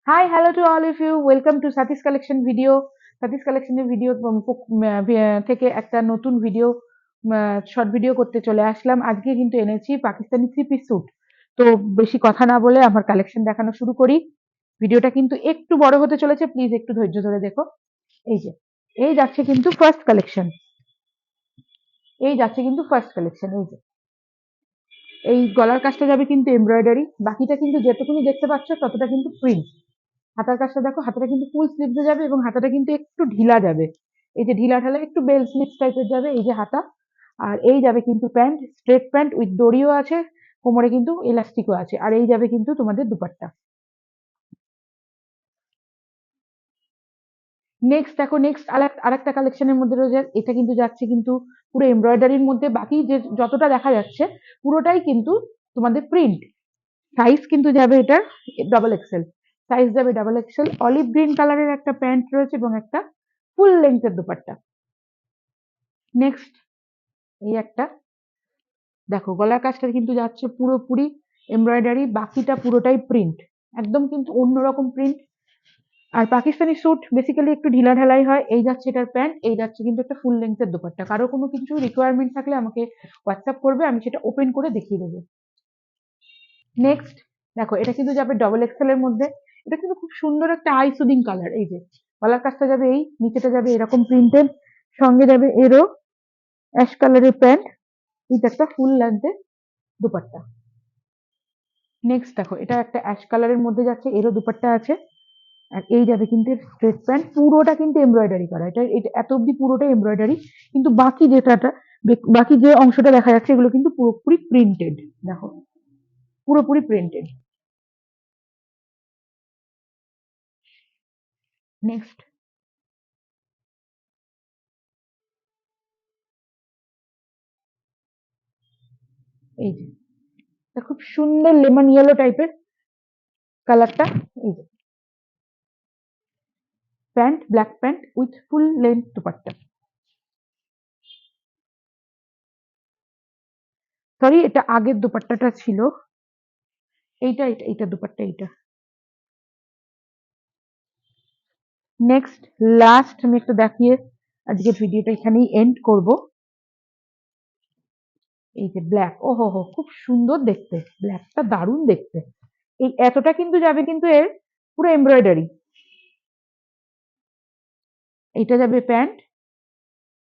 Hi, hello to all of you. Welcome to Sati's Collection video. Sati's Collection এর video থেকে একটা নতুন video short video করতে চলে আসলাম। আজকে কিন্তু এনেছি পাকিস্তানি থ্রি পিস স্যুট। তো বেশি কথা না বলে আমার কালেকশন দেখানো শুরু করি। ভিডিওটা কিন্তু একটু বড় হতে চলেছে, প্লিজ একটু ধৈর্য ধরে দেখো। এই যে এই যাচ্ছে কিন্তু ফার্স্ট কালেকশন। এই যে এই গলার কাজটা যাবে কিন্তু এমব্রয়ডারি, বাকিটা কিন্তু যেটুকুনি দেখতে পাচ্ছ ততটা কিন্তু প্রিন্ট। হাতার কাজটা দেখো, হাতাটা কিন্তু ফুল স্লিভসে যাবে এবং হাতাটা কিন্তু একটু ঢিলা যাবে। এই যে ঢিলা ঢালা একটু বেল স্লিভস টাইপের যাবে, এই যে হাতা। আর এই যাবে কিন্তু প্যান্ট, স্ট্রেট প্যান্ট উইথ দড়িও আছে, কোমরে কিন্তু ইলাস্টিকও আছে। আর এই যাবে কিন্তু তোমাদের দুপাট্টা। নেক্সট আরেকটা কালেকশনের মধ্যে রয়েছে, এটা কিন্তু যাচ্ছে কিন্তু পুরো এমব্রয়ডারির মধ্যে। বাকি যে যতটা দেখা যাচ্ছে পুরোটাই কিন্তু তোমাদের প্রিন্ট। সাইজ কিন্তু যাবে এটার ডাবল এক্সেল। সাইজ যাবে ডাবল এক্সেল। অলিভ গ্রিন কালারের একটা প্যান্ট রয়েছে এবং একটা ফুল লেন্থের দুপাট্টা। নেক্সট এই একটা দেখো, গলার কাজটা কিন্তু যাচ্ছে পুরোপুরি এমব্রয়ডারি, বাকিটা পুরোটাই প্রিন্ট, একদম কিন্তু অন্যরকম প্রিন্ট। আর পাকিস্তানি স্যুট বেসিক্যালি একটু ঢিলা ঢালাই হয়। এই যাচ্ছে এটার প্যান্ট, এই যাচ্ছে কিন্তু একটা ফুল লেন্থের দুপাট্টা। কারো কোনো কিছু রিকোয়ারমেন্ট থাকলে আমাকে হোয়াটসঅ্যাপ করবে, আমি সেটা ওপেন করে দেখিয়ে দেবো। নেক্সট দেখো, এটা কিন্তু যাবে ডবল এক্সেল এর মধ্যে। এটা কিন্তু খুব সুন্দর একটা আই সুদিং কালার। এই যে গলার কাজটা যাবে, এই নিচেটা যাবে এরকম প্রিন্টেড, সঙ্গে যাবে এরও অ্যাশ কালারের প্যান্ট, এটা একটা ফুল লেন্থের দুপাট্টা। নেক্সট দেখো, এটা একটা অ্যাশ কালারের মধ্যে যাচ্ছে, এরও দুপাট্টা আছে। আর এই যাবে কিন্তু স্ট্রেট প্যান্ট, পুরোটা কিন্তু এমব্রয়ডারি করা। এটা এত অব্দি পুরোটাই এমব্রয়ডারি, কিন্তু বাকি যে অংশটা দেখা যাচ্ছে এগুলো কিন্তু পুরোপুরি প্রিন্টেড। দেখো, পুরোপুরি প্রিন্টেড। নেক্সট এই যে এটা খুব সুন্দর লেমন ইয়েলো টাইপের কালারটা। এই যে pant, black pant with full length dupatta. Sorry, এটা আগের দুপাট্টাটা ছিল। এইটা দুপাট্টা এইটা। নেক্সট লাস্ট আমি একটা দেখিয়ে আজকের ভিডিওটা এখানেই এন্ড করব। এই যে ব্ল্যাক, ও হো হো, খুব সুন্দর দেখতে, ব্ল্যাকটা দারুণ দেখতে। এই এতটা কিন্তু যাবে কিন্তু এর পুরো এমব্রয়ডারি। এইটা যাবে প্যান্ট,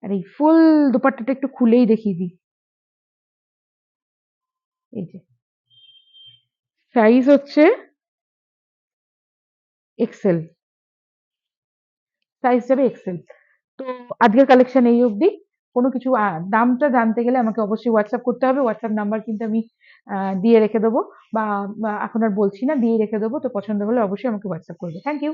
আর এই ফুল দুপাট্টাটা একটু খুলেই দেখিয়ে দিই। এই যে সাইজ হচ্ছে এক্সেল, সাইজ যাবে এক্সেল। তো আজকের কালেকশন এই অবধি। কোনো কিছু দামটা জানতে গেলে আমাকে অবশ্যই হোয়াটসঅ্যাপ করতে হবে। হোয়াটসঅ্যাপ নাম্বার কিন্তু আমি দিয়ে রেখে দেবো, বা এখন আর বলছি না, দিয়ে রেখে দেবো। তো পছন্দ হলে অবশ্যই আমাকে হোয়াটসঅ্যাপ করবে। Thank you.